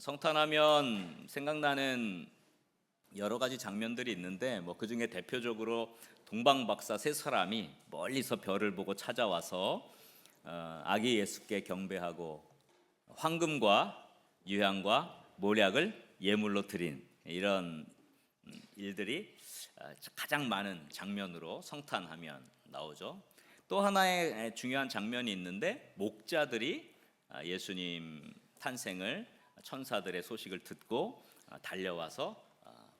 성탄하면 생각나는 여러 가지 장면들이 있는데 그 중에 대표적으로 동방박사 세 사람이 멀리서 별을 보고 찾아와서 아기 예수께 경배하고 황금과 유향과 몰약을 예물로 드린 이런 일들이 가장 많은 장면으로 성탄하면 나오죠. 또 하나의 중요한 장면이 있는데 목자들이 예수님 탄생을 천사들의 소식을 듣고 달려와서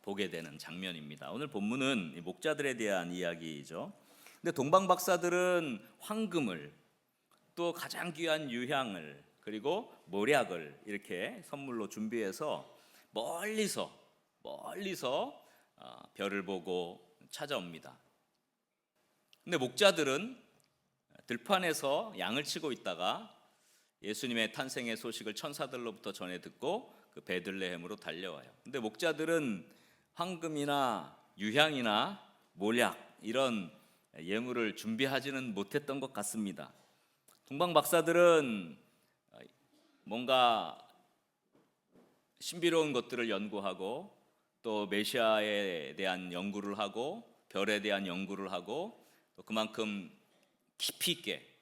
보게 되는 장면입니다. 오늘 본문은 목자들에 대한 이야기이죠. 근데 동방 박사들은 황금을 또 가장 귀한 유향을 그리고 몰약을 이렇게 선물로 준비해서 멀리서 별을 보고 찾아옵니다. 근데 목자들은 들판에서 양을 치고 있다가 예수님의 탄생의 소식을 천사들로부터 전해 듣고 그 베들레헴으로 달려와요. 근데 목자들은 황금이나 유향이나 몰약 이런 예물을 준비하지는 못했던 것 같습니다. 동방 박사들은 뭔가 신비로운 것들을 연구하고 또 메시아에 대한 연구를 하고 별에 대한 연구를 하고 또 그만큼 깊이 있게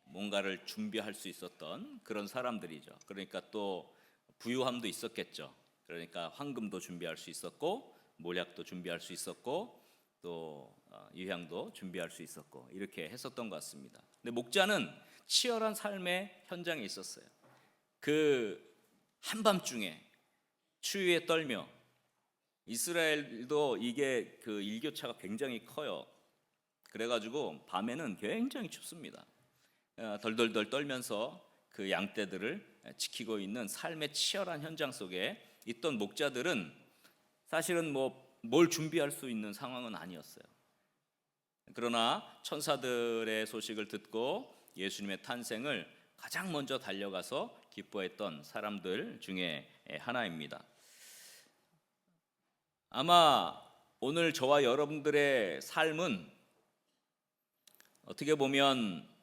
뭔가를 준비할 수 있었던 그런 사람들이죠. 그러니까 또 부유함도 있었겠죠. 그러니까 황금도 준비할 수 있었고 몰약도 준비할 수 있었고 또 유향도 준비할 수 있었고 이렇게 했었던 것 같습니다. 근데 목자는 치열한 삶의 현장에 있었어요. 그 한밤중에 추위에 떨며 이스라엘도 이게 그 일교차가 굉장히 커요. 그래가지고 밤에는 굉장히 춥습니다. 덜덜덜 떨면서 그 양떼들을 지키고 있는 삶의 치열한 현장 속에 있던 목자들은 사실은 뭘 준비할 수 있는 상황은 아니었어요. 그러나 천사들의 소식을 듣고 예수님의 탄생을 가장 먼저 달려가서 기뻐했던 사람들 중에 하나입니다. 아마 오늘 저와 여러분들의 삶은 어떻게 보면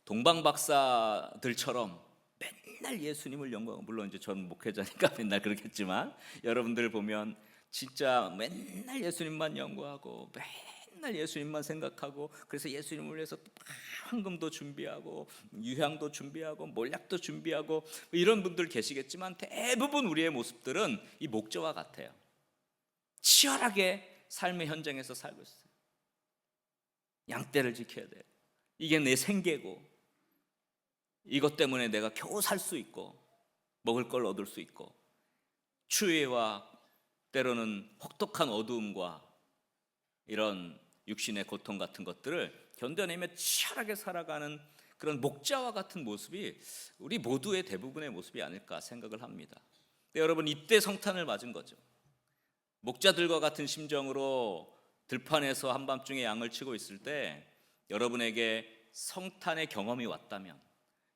동방 박사들처럼 맨날 예수님을 연구하고, 물론 이제 저는 목회자니까 맨날 그렇겠지만 여러분들 보면 진짜 맨날 예수님만 연구하고 맨날 예수님만 생각하고 그래서 예수님을 위해서 황금도 준비하고 유향도 준비하고 몰약도 준비하고 이런 분들 계시겠지만 대부분 우리의 모습들은 이 목자와 같아요. 치열하게 삶의 현장에서 살고 있어요. 양떼를 지켜야 돼요. 이게 내 생계고 이것 때문에 내가 겨우 살 수 있고 먹을 걸 얻을 수 있고 추위와 때로는 혹독한 어두움과 이런 육신의 고통 같은 것들을 견뎌내며 치열하게 살아가는 그런 목자와 같은 모습이 우리 모두의 대부분의 모습이 아닐까 생각을 합니다. 근데 여러분 이때 성탄을 맞은 거죠. 목자들과 같은 심정으로 들판에서 한밤중에 양을 치고 있을 때 여러분에게 성탄의 경험이 왔다면,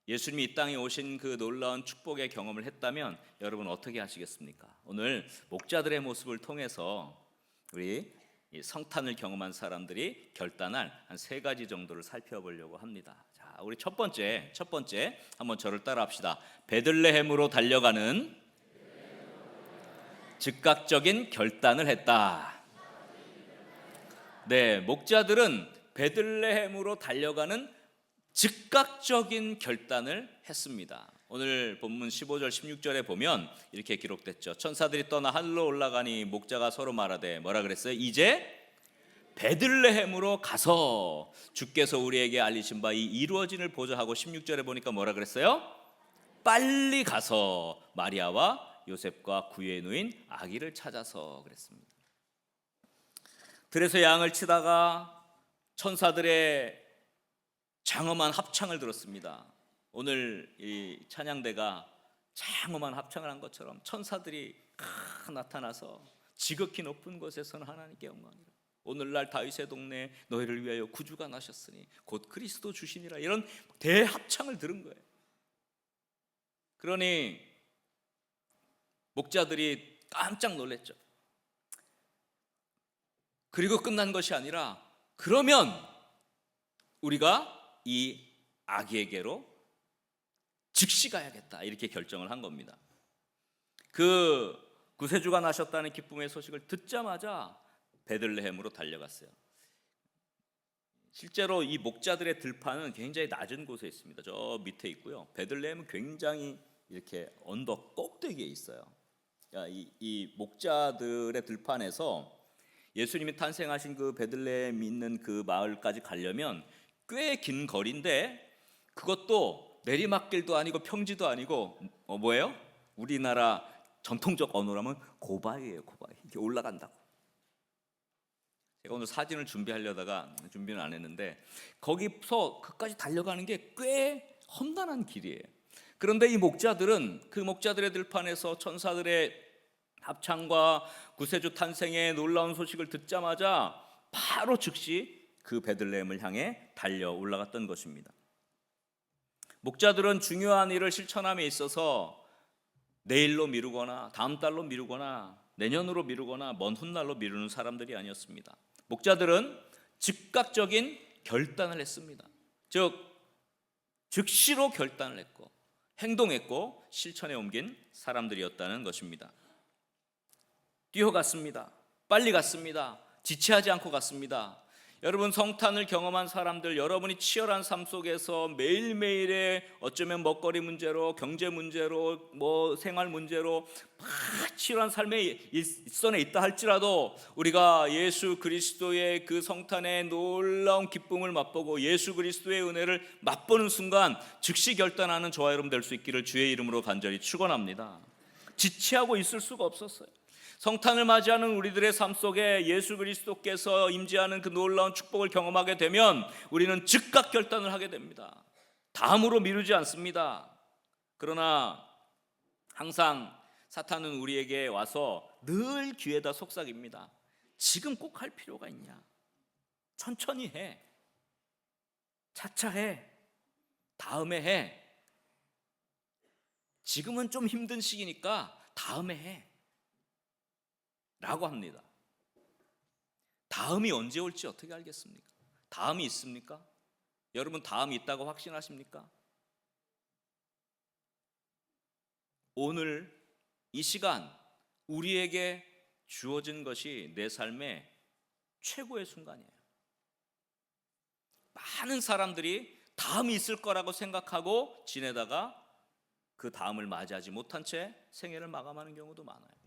예수님이 이 땅에 오신 그 놀라운 축복의 경험을 했다면 여러분 어떻게 하시겠습니까? 오늘 목자들의 모습을 통해서 우리 이 성탄을 경험한 사람들이 결단할 한 3가지 정도를 살펴보려고 합니다. 자, 우리 첫 번째 한번 저를 따라합시다. 베들레헴으로 달려가는 즉각적인 결단을 했다. 네, 목자들은 베들레헴으로 달려가는 즉각적인 결단을 했습니다. 오늘 본문 15절 16절에 보면 이렇게 기록됐죠. 천사들이 떠나 하늘로 올라가니 목자가 서로 말하되 뭐라 그랬어요? 이제 베들레헴으로 가서 주께서 우리에게 알리신 바 이 이루어짐을 보자 하고 16절에 보니까 뭐라 그랬어요? 빨리 가서 마리아와 요셉과 구유에 누인 아기를 찾아서 그랬습니다. 들에서 양을 치다가 천사들의 장엄한 합창을 들었습니다. 오늘 이 찬양대가 장엄한 합창을 한 것처럼 천사들이 나타나서 지극히 높은 곳에서는 하나님께 영광이라. 오늘날 다윗의 동네에 너희를 위하여 구주가 나셨으니 곧 그리스도 주시니라. 이런 대합창을 들은 거예요. 그러니 목자들이 깜짝 놀랐죠. 그리고 끝난 것이 아니라 그러면 우리가 이 아기에게로 즉시 가야겠다 이렇게 결정을 한 겁니다. 그 구세주가 나셨다는 기쁨의 소식을 듣자마자 베들레헴으로 달려갔어요. 실제로 이 목자들의 들판은 굉장히 낮은 곳에 있습니다. 저 밑에 있고요. 베들레헴은 굉장히 이렇게 언덕 꼭대기에 있어요. 이 목자들의 들판에서 예수님이 탄생하신 그 베들레헴 있는 그 마을까지 가려면 꽤 긴 거리인데, 그것도 내리막길도 아니고 평지도 아니고 뭐예요? 우리나라 전통적 언어라면 고바위예요. 고바위. 이렇게 올라간다고. 제가 오늘 사진을 준비하려다가 준비는 안 했는데, 거기서 그까지 달려가는 게 꽤 험난한 길이에요. 그런데 이 목자들은 그 목자들의 들판에서 천사들의 합창과 구세주 탄생의 놀라운 소식을 듣자마자 바로 즉시 그 베들레헴을 향해 달려 올라갔던 것입니다. 목자들은 중요한 일을 실천함에 있어서 내일로 미루거나 다음 달로 미루거나 내년으로 미루거나 먼 훗날로 미루는 사람들이 아니었습니다. 목자들은 즉각적인 결단을 했습니다. 즉 즉시로 결단을 했고 행동했고 실천에 옮긴 사람들이었다는 것입니다. 뛰어갔습니다. 빨리 갔습니다. 지체하지 않고 갔습니다. 여러분, 성탄을 경험한 사람들, 여러분이 치열한 삶 속에서 매일매일의 어쩌면 먹거리 문제로, 경제 문제로, 생활 문제로 막 치열한 삶의 일선에 있다 할지라도 우리가 예수 그리스도의 그 성탄의 놀라운 기쁨을 맛보고 예수 그리스도의 은혜를 맛보는 순간 즉시 결단하는 저와 여러분 될 수 있기를 주의 이름으로 간절히 축원합니다. 지체하고 있을 수가 없었어요. 성탄을 맞이하는 우리들의 삶 속에 예수 그리스도께서 임재하는 그 놀라운 축복을 경험하게 되면 우리는 즉각 결단을 하게 됩니다. 다음으로 미루지 않습니다. 그러나 항상 사탄은 우리에게 와서 늘 귀에다 속삭입니다. 지금 꼭 할 필요가 있냐? 천천히 해. 차차 해. 다음에 해. 지금은 좀 힘든 시기니까 다음에 해. 라고 합니다. 다음이 언제 올지 어떻게 알겠습니까? 다음이 있습니까? 여러분, 다음이 있다고 확신하십니까? 오늘 이 시간 우리에게 주어진 것이 내 삶의 최고의 순간이에요. 많은 사람들이 다음이 있을 거라고 생각하고 지내다가 그 다음을 맞이하지 못한 채 생애를 마감하는 경우도 많아요.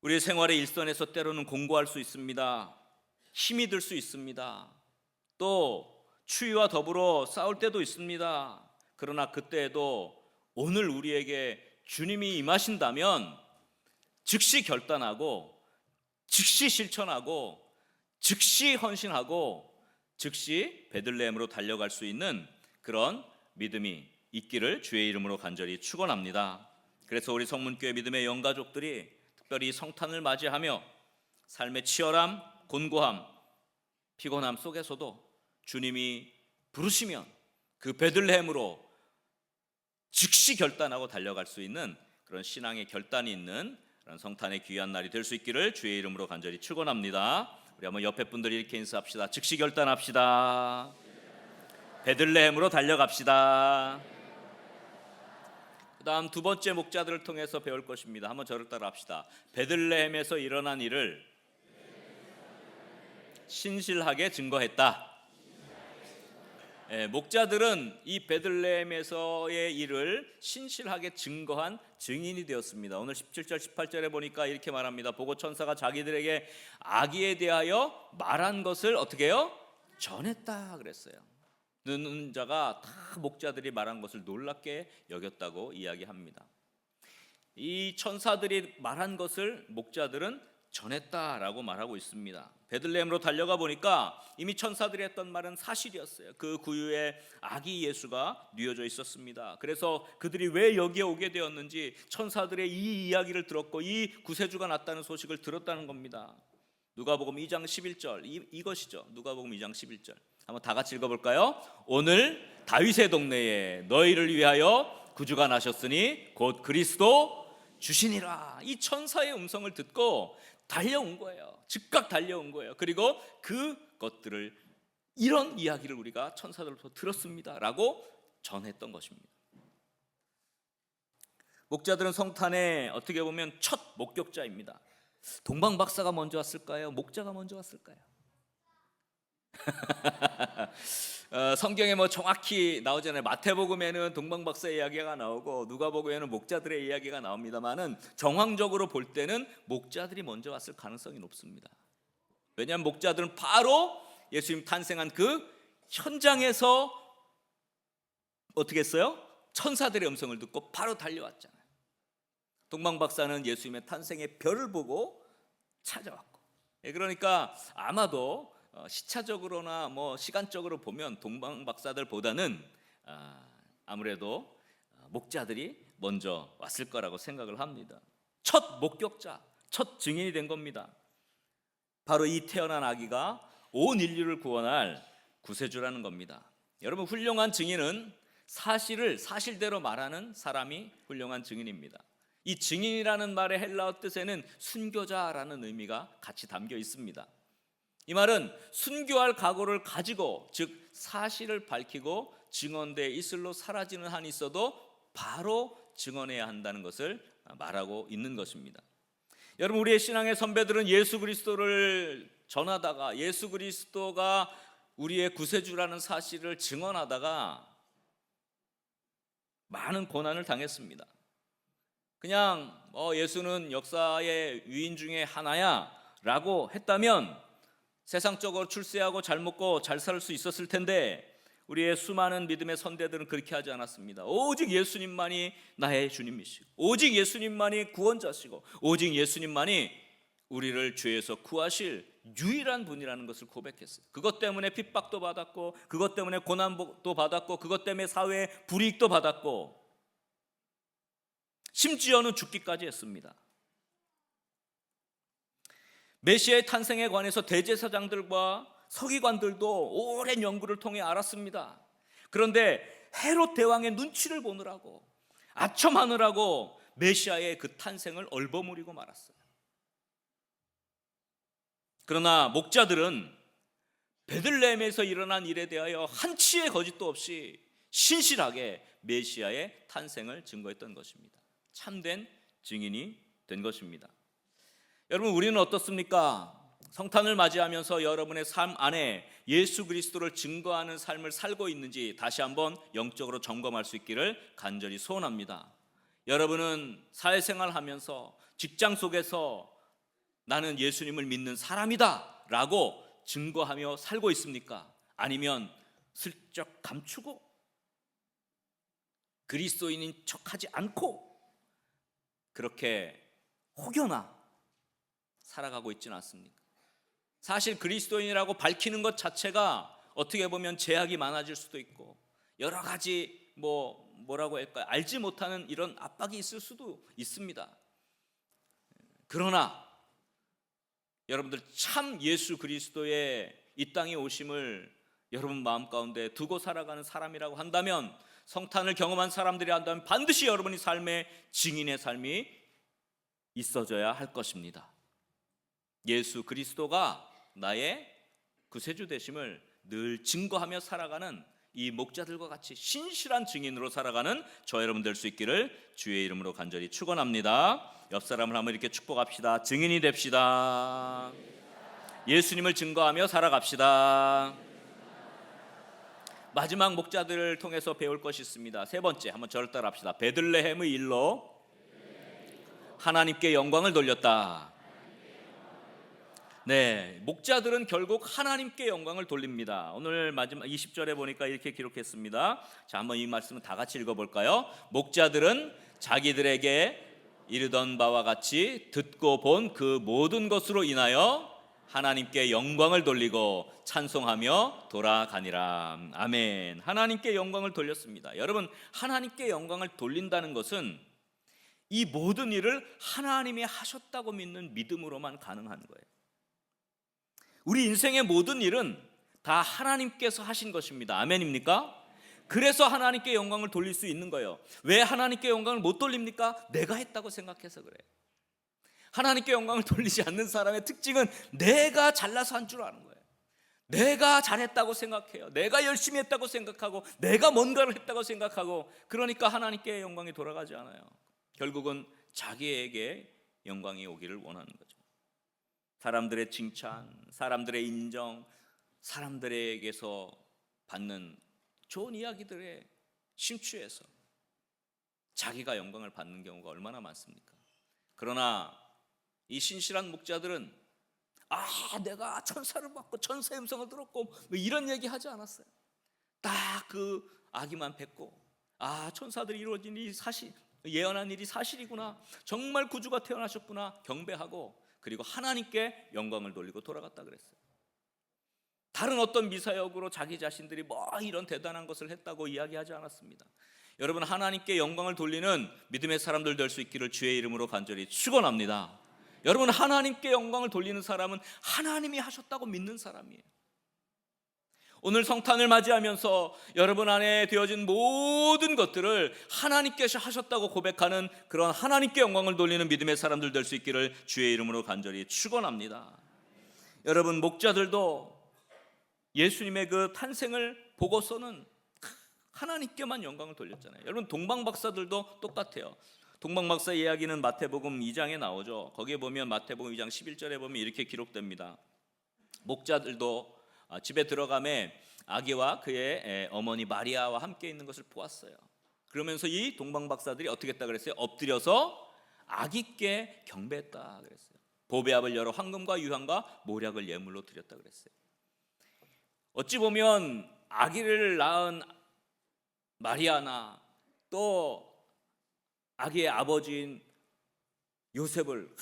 우리의 생활의 일선에서 때로는 공고할 수 있습니다. 힘이 들 수 있습니다. 또 추위와 더불어 싸울 때도 있습니다. 그러나 그때에도 오늘 우리에게 주님이 임하신다면 즉시 결단하고 즉시 실천하고 즉시 헌신하고 즉시 베들레헴으로 달려갈 수 있는 그런 믿음이 있기를 주의 이름으로 간절히 축원합니다. 그래서 우리 성문교회 믿음의 영가족들이 특별히 성탄을 맞이하며 삶의 치열함, 곤고함, 피곤함 속에서도 주님이 부르시면 그 베들레헴으로 즉시 결단하고 달려갈 수 있는 그런 신앙의 결단이 있는 그런 성탄의 귀한 날이 될 수 있기를 주의 이름으로 간절히 축원합니다. 우리 한번 옆에 분들이 이렇게 인사합시다. 즉시 결단합시다. 베들레헴으로 달려갑시다. 그 다음 두 번째 목자들을 통해서 배울 것입니다. 한번 저를 따라 합시다. 베들레헴에서 일어난 일을 신실하게 증거했다. 목자들은 이 베들레헴에서의 일을 신실하게 증거한 증인이 되었습니다. 오늘 17절 18절에 보니까 이렇게 말합니다. 보고 천사가 자기들에게 아기에 대하여 말한 것을 어떻게 해요? 전했다 그랬어요. 듣는 자가 다 목자들이 말한 것을 놀랍게 여겼다고 이야기합니다. 이 천사들이 말한 것을 목자들은 전했다라고 말하고 있습니다. 베들레헴으로 달려가 보니까 이미 천사들이 했던 말은 사실이었어요. 그 구유에 아기 예수가 뉘어져 있었습니다. 그래서 그들이 왜 여기에 오게 되었는지 천사들의 이 이야기를 들었고 이 구세주가 났다는 소식을 들었다는 겁니다. 누가복음 2장 11절 이것이죠. 누가복음 2장 11절 한번 다 같이 읽어볼까요? 오늘 다윗의 동네에 너희를 위하여 구주가 나셨으니 곧 그리스도 주시니라. 이 천사의 음성을 듣고 달려온 거예요. 즉각 달려온 거예요. 그리고 그것들을 이런 이야기를 우리가 천사들로부터 들었습니다 라고 전했던 것입니다. 목자들은 성탄의 어떻게 보면 첫 목격자입니다. 동방 박사가 먼저 왔을까요? 목자가 먼저 왔을까요? 성경에 뭐 정확히 나오잖아요. 마태복음에는 동방 박사의 이야기가 나오고 누가복음에는 목자들의 이야기가 나옵니다만은 정황적으로 볼 때는 목자들이 먼저 왔을 가능성이 높습니다. 왜냐하면 목자들은 바로 예수님 탄생한 그 현장에서 어떻게 했어요? 천사들의 음성을 듣고 바로 달려왔잖아요. 동방 박사는 예수님의 탄생의 별을 보고 찾아왔고, 그러니까 아마도 시차적으로나 뭐 시간적으로 보면 동방 박사들보다는 아무래도 목자들이 먼저 왔을 거라고 생각을 합니다. 첫 목격자, 첫 증인이 된 겁니다. 바로 이 태어난 아기가 온 인류를 구원할 구세주라는 겁니다. 여러분, 훌륭한 증인은 사실을 사실대로 말하는 사람이 훌륭한 증인입니다. 이 증인이라는 말의 헬라어 뜻에는 순교자라는 의미가 같이 담겨 있습니다. 이 말은 순교할 각오를 가지고, 즉 사실을 밝히고 증언대에 이슬로 사라지는 한이 있어도 바로 증언해야 한다는 것을 말하고 있는 것입니다. 여러분, 우리의 신앙의 선배들은 예수 그리스도를 전하다가 예수 그리스도가 우리의 구세주라는 사실을 증언하다가 많은 고난을 당했습니다. 그냥 예수는 역사의 위인 중에 하나야 라고 했다면 세상적으로 출세하고 잘 먹고 잘 살 수 있었을 텐데, 우리의 수많은 믿음의 선대들은 그렇게 하지 않았습니다. 오직 예수님만이 나의 주님이시고, 오직 예수님만이 구원자시고, 오직 예수님만이 우리를 죄에서 구하실 유일한 분이라는 것을 고백했어요. 그것 때문에 핍박도 받았고, 그것 때문에 고난도 받았고, 그것 때문에 사회에 불이익도 받았고, 심지어는 죽기까지 했습니다. 메시아의 탄생에 관해서 대제사장들과 서기관들도 오랜 연구를 통해 알았습니다. 그런데 헤롯 대왕의 눈치를 보느라고, 아첨하느라고 메시아의 그 탄생을 얼버무리고 말았어요. 그러나 목자들은 베들레헴에서 일어난 일에 대하여 한치의 거짓도 없이 신실하게 메시아의 탄생을 증거했던 것입니다. 참된 증인이 된 것입니다. 여러분, 우리는 어떻습니까? 성탄을 맞이하면서 여러분의 삶 안에 예수 그리스도를 증거하는 삶을 살고 있는지 다시 한번 영적으로 점검할 수 있기를 간절히 소원합니다. 여러분은 사회생활하면서 직장 속에서 나는 예수님을 믿는 사람이다 라고 증거하며 살고 있습니까? 아니면 슬쩍 감추고 그리스도인인 척하지 않고 그렇게 혹여나 살아가고 있지는 않습니까? 사실 그리스도인이라고 밝히는 것 자체가 어떻게 보면 제약이 많아질 수도 있고, 여러 가지 뭐라고 할까요? 알지 못하는 이런 압박이 있을 수도 있습니다. 그러나 여러분들 참 예수 그리스도의 이 땅에 오심을 여러분 마음 가운데 두고 살아가는 사람이라고 한다면, 성탄을 경험한 사람들이 한다면 반드시 여러분이 삶의 증인의 삶이 있어져야 할 것입니다. 예수 그리스도가 나의 구세주 되심을 늘 증거하며 살아가는 이 목자들과 같이 신실한 증인으로 살아가는 저 여러분 될 수 있기를 주의 이름으로 간절히 축원합니다. 옆 사람을 한번 이렇게 축복합시다. 증인이 됩시다. 예수님을 증거하며 살아갑시다. 마지막 목자들을 통해서 배울 것이 있습니다. 세 번째, 한번 저를 따라 합시다. 베들레헴의 일로 하나님께 영광을 돌렸다. 네, 목자들은 결국 하나님께 영광을 돌립니다. 오늘 마지막 20절에 보니까 이렇게 기록했습니다. 자, 한번 이 말씀을 다 같이 읽어볼까요? 목자들은 자기들에게 이르던 바와 같이 듣고 본 그 모든 것으로 인하여 하나님께 영광을 돌리고 찬송하며 돌아가니라. 아멘. 하나님께 영광을 돌렸습니다. 여러분, 하나님께 영광을 돌린다는 것은 이 모든 일을 하나님이 하셨다고 믿는 믿음으로만 가능한 거예요. 우리 인생의 모든 일은 다 하나님께서 하신 것입니다. 아멘입니까? 그래서 하나님께 영광을 돌릴 수 있는 거예요. 왜 하나님께 영광을 못 돌립니까? 내가 했다고 생각해서 그래요. 하나님께 영광을 돌리지 않는 사람의 특징은 내가 잘나서 한 줄 아는 거예요. 내가 잘했다고 생각해요. 내가 열심히 했다고 생각하고 내가 뭔가를 했다고 생각하고, 그러니까 하나님께 영광이 돌아가지 않아요. 결국은 자기에게 영광이 오기를 원하는 거죠. 사람들의 칭찬, 사람들의 인정, 사람들에게서 받는 좋은 이야기들에 심취해서 자기가 영광을 받는 경우가 얼마나 많습니까? 그러나 이 신실한 목자들은 내가 천사를 받고 천사의 음성을 들었고 뭐 이런 얘기 하지 않았어요. 딱 그 아기만 뵙고 천사들이 이루어진 이 사실, 예언한 일이 사실이구나, 정말 구주가 태어나셨구나 경배하고, 그리고 하나님께 영광을 돌리고 돌아갔다 그랬어요. 다른 어떤 미사역으로 자기 자신들이 뭐 이런 대단한 것을 했다고 이야기하지 않았습니다. 여러분, 하나님께 영광을 돌리는 믿음의 사람들 될 수 있기를 주의 이름으로 간절히 축원합니다. 여러분, 하나님께 영광을 돌리는 사람은 하나님이 하셨다고 믿는 사람이에요. 오늘 성탄을 맞이하면서 여러분 안에 되어진 모든 것들을 하나님께서 하셨다고 고백하는 그런 하나님께 영광을 돌리는 믿음의 사람들 될 수 있기를 주의 이름으로 간절히 축원합니다. 여러분, 목자들도 예수님의 그 탄생을 보고서는 하나님께만 영광을 돌렸잖아요. 여러분, 동방박사들도 똑같아요. 동방박사 이야기는 마태복음 2장에 나오죠. 거기에 보면 마태복음 2장 11절에 보면 이렇게 기록됩니다. 목자들도 집에 들어가매 아기와 그의 어머니 마리아와 함께 있는 것을 보았어요. 그러면서 이 동방박사들이 어떻게 했다 그랬어요? 엎드려서 아기께 경배했다 그랬어요. 보배압을 열어 황금과 유향과 모략을 예물로 드렸다 그랬어요. 어찌 보면 아기를 낳은 마리아나 또 아기의 아버지인 요셉을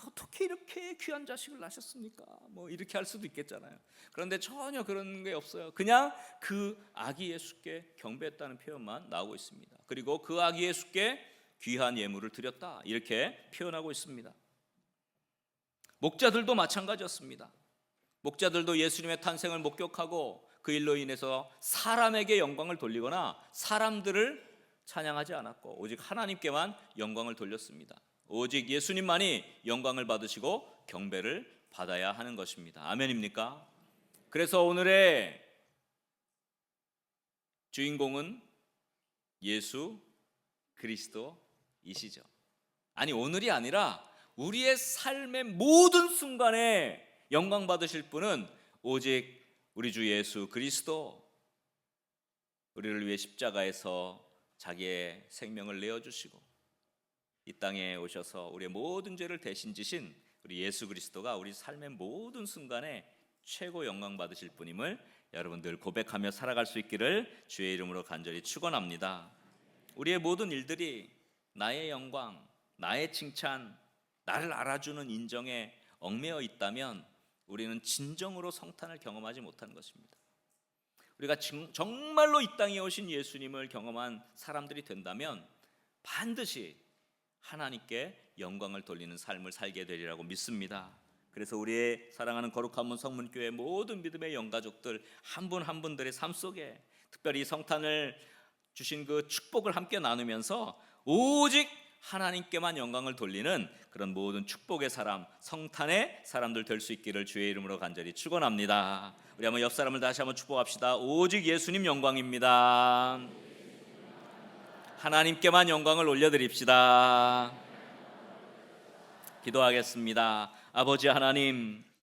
어떻게 이렇게 귀한 자식을 낳으셨습니까? 뭐 이렇게 할 수도 있겠잖아요. 그런데 전혀 그런 게 없어요. 그냥 그 아기 예수께 경배했다는 표현만 나오고 있습니다. 그리고 그 아기 예수께 귀한 예물을 드렸다, 이렇게 표현하고 있습니다. 목자들도 마찬가지였습니다. 목자들도 예수님의 탄생을 목격하고 그 일로 인해서 사람에게 영광을 돌리거나 사람들을 찬양하지 않았고 오직 하나님께만 영광을 돌렸습니다. 오직 예수님만이 영광을 받으시고 경배를 받아야 하는 것입니다. 아멘입니까? 그래서 오늘의 주인공은 예수 그리스도이시죠. 아니, 오늘이 아니라 우리의 삶의 모든 순간에 영광 받으실 분은 오직 우리 주 예수 그리스도, 우리를 위해 십자가에서 자기의 생명을 내어주시고 이 땅에 오셔서 우리의 모든 죄를 대신 지신 우리 예수 그리스도가 우리 삶의 모든 순간에 최고 영광 받으실 분임을 여러분들 고백하며 살아갈 수 있기를 주의 이름으로 간절히 축원합니다. 우리의 모든 일들이 나의 영광, 나의 칭찬, 나를 알아주는 인정에 얽매여 있다면 우리는 진정으로 성탄을 경험하지 못한 것입니다. 우리가 정말로 이 땅에 오신 예수님을 경험한 사람들이 된다면 반드시 하나님께 영광을 돌리는 삶을 살게 되리라고 믿습니다. 그래서 우리의 사랑하는 거룩한 문 성문교회 모든 믿음의 영가족들 한 분 한 분들의 삶 속에 특별히 성탄을 주신 그 축복을 함께 나누면서 오직 하나님께만 영광을 돌리는 그런 모든 축복의 사람, 성탄의 사람들 될 수 있기를 주의 이름으로 간절히 축원합니다. 우리 한번 옆 사람을 다시 한번 축복합시다. 오직 예수님 영광입니다. 하나님께만 영광을 올려드립시다. 기도하겠습니다. 아버지 하나님,